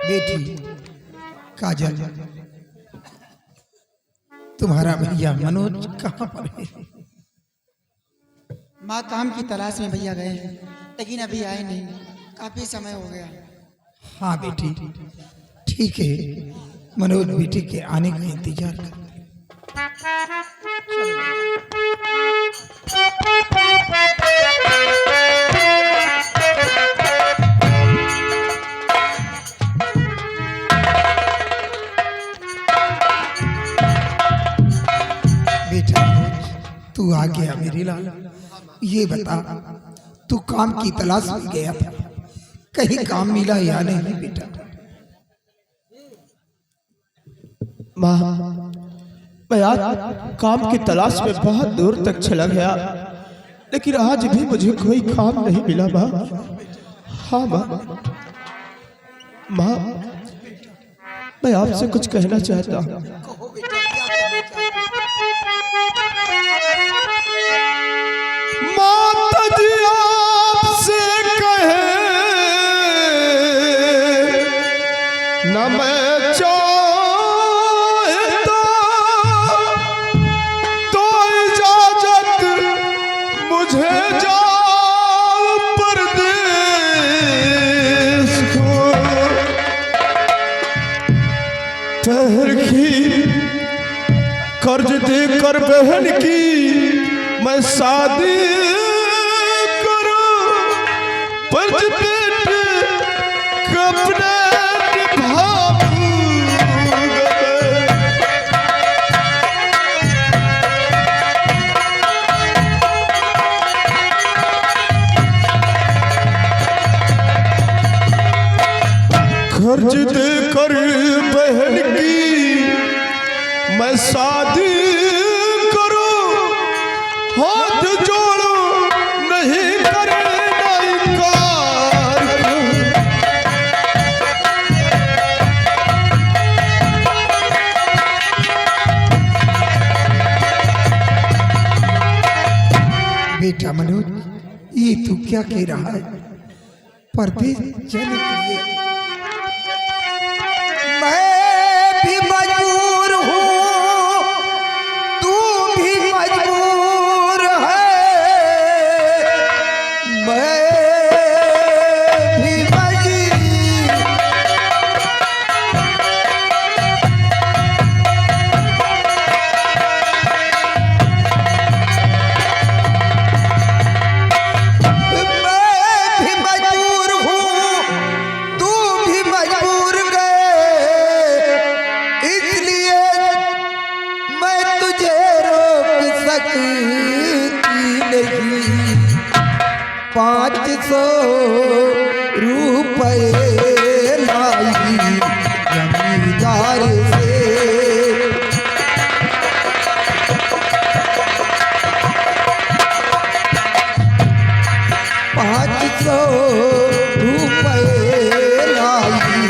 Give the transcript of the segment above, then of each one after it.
बेटी काजल, तुम्हारा भैया मनोज कहाँ पर है? माँ काम की तलाश में भैया गए हैं, लेकिन अभी आए नहीं, काफी समय हो गया। हाँ बेटी, ठीक है, मनोज बेटी के आने का इंतजार कर। बेटा तू आ गया मेरे लाल। ये बता, तू काम की तलाश में गया था, कहीं काम मिला या नहीं बेटा? माँ, मैं आज काम की तलाश में बहुत दूर तक चला गया, लेकिन आज भी मुझे कोई काम नहीं मिला माँ। हाँ माँ, माँ मैं आपसे कुछ कहना चाहता हूँ। माता जी आपसे कहे न मैं चाहता तो इजाजत मुझे जाओ परदेस को। ठहर की कर्ज देकर बहन की मैं शादी करूं, पर पेट कपड़े निभाऊंगा। कर्ज देकर बहन की मैं शादी करूं, हाथ जोड़ो नहीं करना इनकार। बेटा मनोज, ये तू क्या कह रहा है? परदेश जाने के लिए मैं भी मजबूर हूँ, तू भी मजबूर है, मैं भी मजबूर हूँ, तू भी मजबूर गए, इसलिए मैं तुझे रोक सकती नहीं। 500 रुपए लाई जमींदार से, 500 रुपए लाई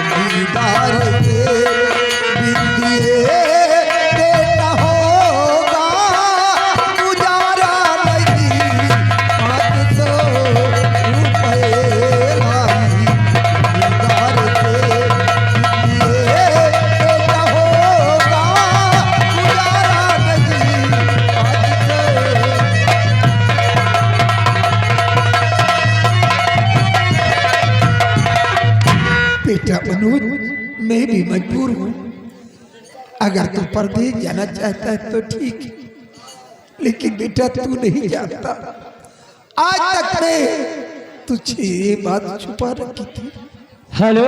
जमींदार से, विद्ये देता होगा गुजारा नहीं। 500 रुपए लाई जमींदार से, विद्ये देता होगा गुजारा नहीं। 500 बेटा मनोज, मैं भी मजबूर हूँ। अगर तू परदेश जाना चाहता है तो ठीक है, लेकिन बेटा तू नहीं जानता, आज तक मैं तुझे ये बात छुपा रखी थी। हेलो,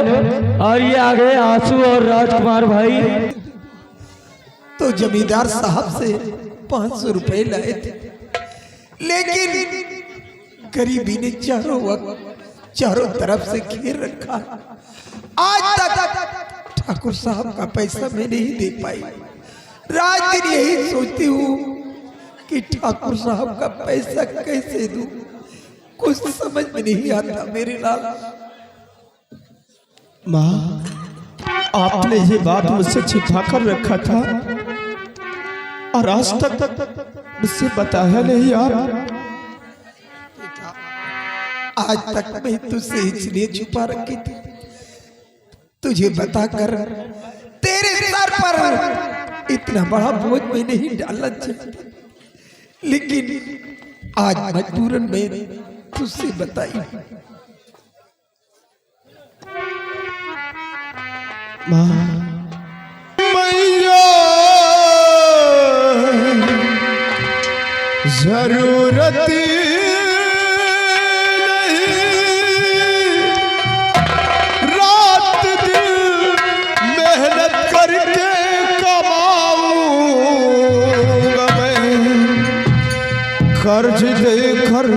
और ये आ गए आंसू और राजकुमार भाई। तो जमींदार साहब से 500 रुपए लाए थे, लेकिन गरीबी ने चारों वक्त चारों तरफ से घेर रखा। आज तक ठाकुर साहब का पैसा मैं नहीं दे पाई। रात दिन यही सोचती हूँ कि ठाकुर साहब का पैसा कैसे दूं, कुछ समझ में नहीं आता मेरे लाल। माँ, आपने ये बात मुझसे छिपा कर रखा था और आज तक मुझसे बताया नहीं यार। आज तक मैं तुझसे इसलिए छुपा रखी थी तुझे बताकर तेरे सर पर इतना बड़ा बोझ में नहीं डालना चाहिए, लेकिन आज मजबूरन में तुझसे बताई। मैया जरूरत नहीं, रात दिन मेहनत करके कमाऊंगा मैं, कर्ज देकर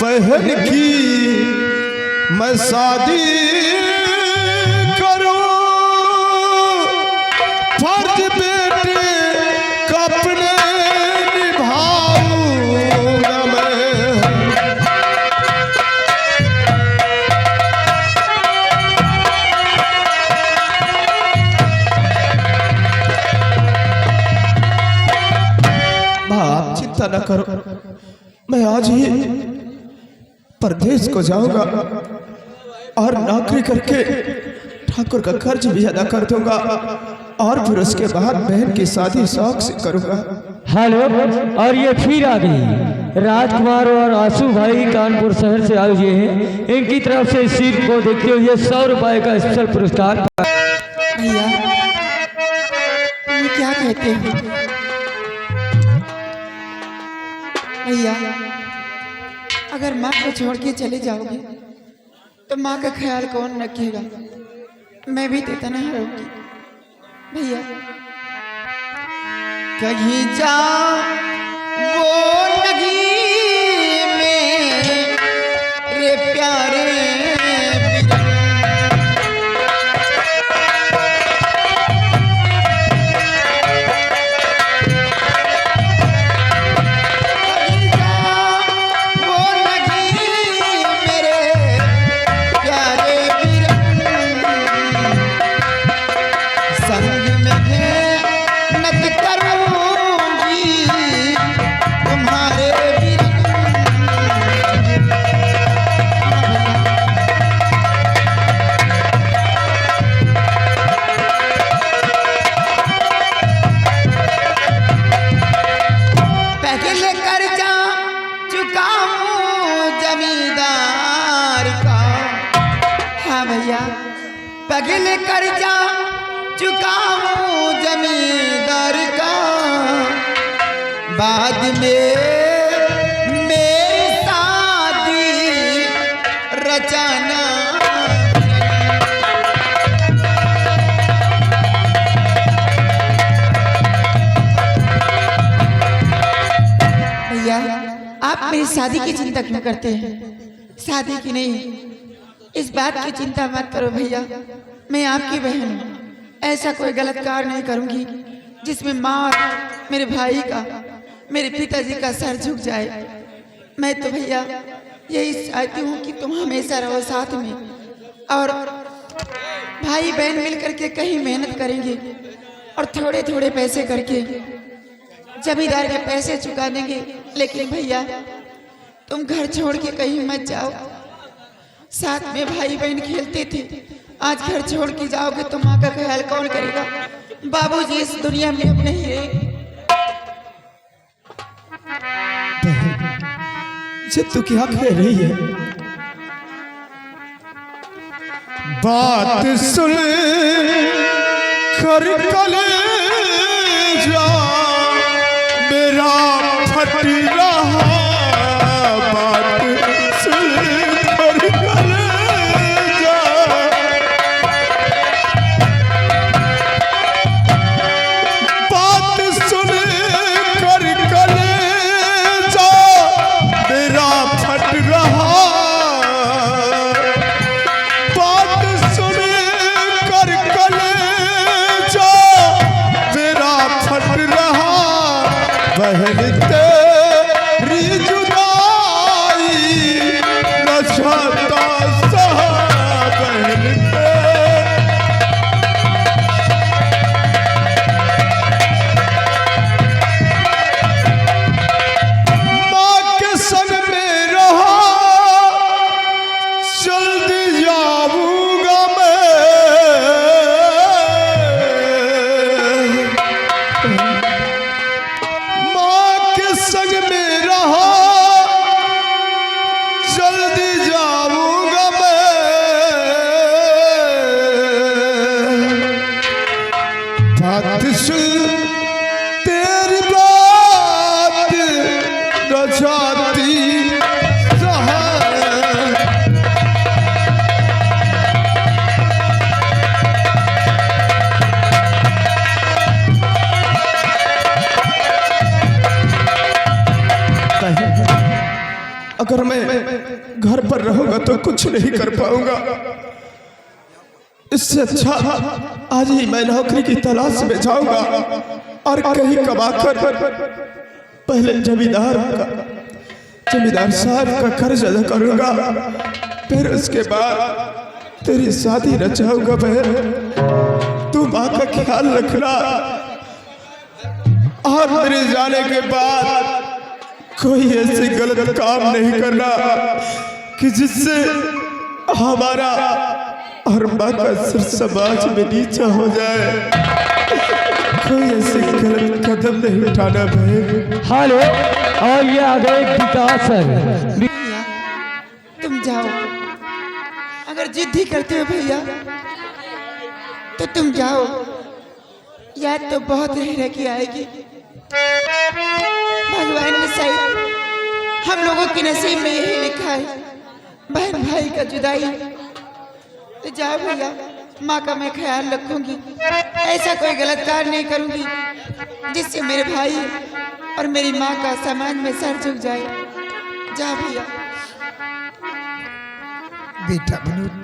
पहन की मैं शादी करूं, फर्ज बेटे का अपने निभाऊंगा मैं। आप चिंता न करो, मैं आज ही परदेश को जाऊंगा और नौकरी करके ठाकुर का कर्ज भी अदा कर दूंगा, और फिर उसके बाद बहन की शादी शौक से करूंगा। हेलो, और ये फिर आ गई राजकुमार और आंसू भाई कानपुर शहर से आए हुए हैं। इनकी तरफ से इस सीट को देखते हुए 100 रुपए का स्पेशल पुरस्कार। भैया तुम क्या कहते हो? भैया अगर माँ को छोड़ के चले जाओगे तो माँ का ख्याल कौन रखेगा? मैं भी तो तनहा रहूंगी। भैया कहीं जा वो नगी में रे प्यारे पगल कर्जा चुकाऊं जमींदार का, बाद में मेरी शादी रचाना। भैया आप मेरी शादी की चिंता क्यों करते हैं? शादी की नहीं, इस बात की चिंता मत करो भैया, मैं आपकी बहन हूँ। ऐसा कोई गलत कार्य नहीं करूँगी जिसमें माँ और मेरे भाई का, मेरे पिताजी का सर झुक जाए। मैं तो भैया यही चाहती हूँ कि तुम हमेशा रहो साथ में, और भाई बहन मिल करके कहीं मेहनत करेंगे और थोड़े थोड़े पैसे करके जमींदार के पैसे चुका देंगे। लेकिन भैया तुम घर छोड़ के कहीं मत जाओ, साथ में भाई बहन खेलते थे, आज घर छोड़ के जाओगे तो माँ का ख्याल कौन करेगा? बाबूजी इस दुनिया में अब नहीं रहे। ये तू क्या कह रही है? बात सुन कर कलेजा मेरा फट रहा, बात सुन कर कलेजा, बात सुन कर कलेजा मेरा फट रहा, बात सुन कर कलेजा मेरा फट रहा, बहन तेरी जुदाई न चाहता सहा, बहन माँ के संग में रहा, जल्दी जाऊंगा मैं, जल्दी जाऊंगा मैं, बात सुन तेरी बात रचाती अगर मैं घर पर रहूंगा तो कुछ नहीं कर पाऊंगा। इससे अच्छा आज ही मैं नौकरी की तलाश में जाऊंगा और कहीं कमाकर पहले जमींदार साहब का कर्ज अदा करूंगा, फिर उसके बाद तेरी शादी रचाऊंगा। बहन तू माँ का ख्याल रखना और मेरे जाने के बाद कोई ऐसी गलत काम नहीं करना कि जिससे हमारा और माँ का सिर समाज में नीचा हो जाए। कोई ऐसे गलत कदम नहीं उठाना बहन। हेलो, और ये आ गए विकास सर। भैया तुम जाओ, अगर जिद ही करते हो भैया तो तुम जाओ, याद तो बहुत रह के आएगी। भगवान ने शायद हम लोगों के नसीब में यही लिखा है, बहन भाई का जुदाई। तो जाओ भैया, माँ का मैं ख्याल रखूंगी, ऐसा कोई गलत कार्य नहीं करूंगी जिससे मेरे भाई और मेरी माँ का समाज में सर झुक जाए। जाओ भैया। बेटा विनोद,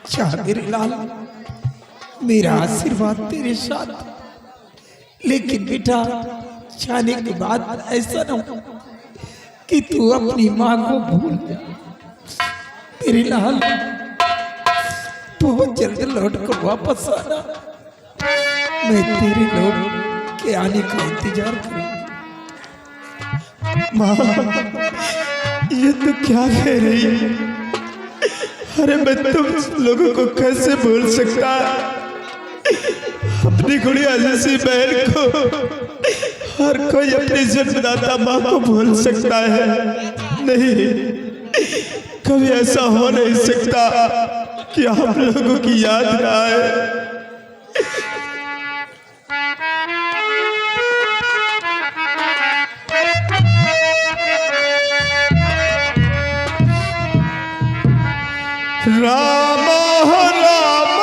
चाह मेरे लाल, मेरा आशीर्वाद तेरे साथ, लेकिन बेटा जाने के बाद ऐसा न हो कि तू अपनी माँ को भूल जा। मेरे लाल बहुत जल्द लौट कर वापस आना, मैं तेरे लौट के आने का इंतजार करूंगा। माँ ये तो क्या कह रही है? अरे मैं तुम लोगों को कैसे भूल सकता, अपनी गुड़िया जैसी बहन को हर कोई अपनी जन्मदाता माँ को भूल सकता है? नहीं, कभी ऐसा हो नहीं सकता कि हम लोगों की याद ना आए। रामा रामा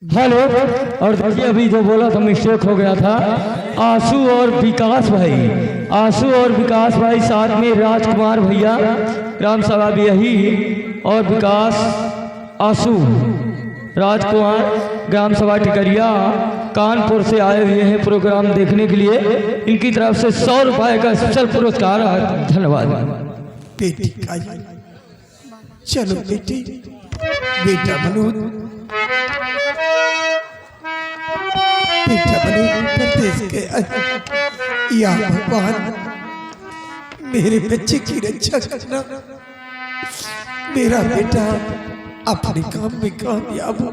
हेलो। और देखिए अभी जो बोला था मिस्टेक हो गया था। आंसू और विकास भाई, आंसू और विकास भाई, साथ में राजकुमार भैया ग्राम सभा भी यही, और विकास आंसू राजकुमार ग्राम सभा टिकरिया कानपुर से आए हुए हैं प्रोग्राम देखने के लिए। इनकी तरफ से 100 रुपए का स्पेशल पुरस्कार। धन्यवाद। बेटी का चलो बेटी, बेटा मनोज, बेटा मनोज परदेश के या भगवान मेरे बच्चे की रक्षा करना, मेरा बेटा अपने काम में कामयाब हो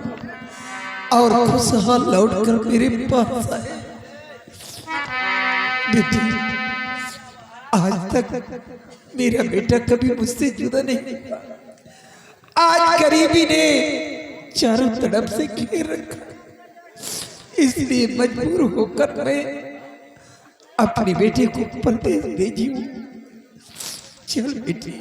और खुशहाल लौटकर मेरे पास आए। बेटी आज तक मेरा बेटा कभी मुझसे जुदा नहीं हुआ। आज गरीबी ने चारों तरफ से घेर रखा, इसलिए मजबूर होकर मैं अपने बेटे को परदेश भेजी हूँ। चल बेटी।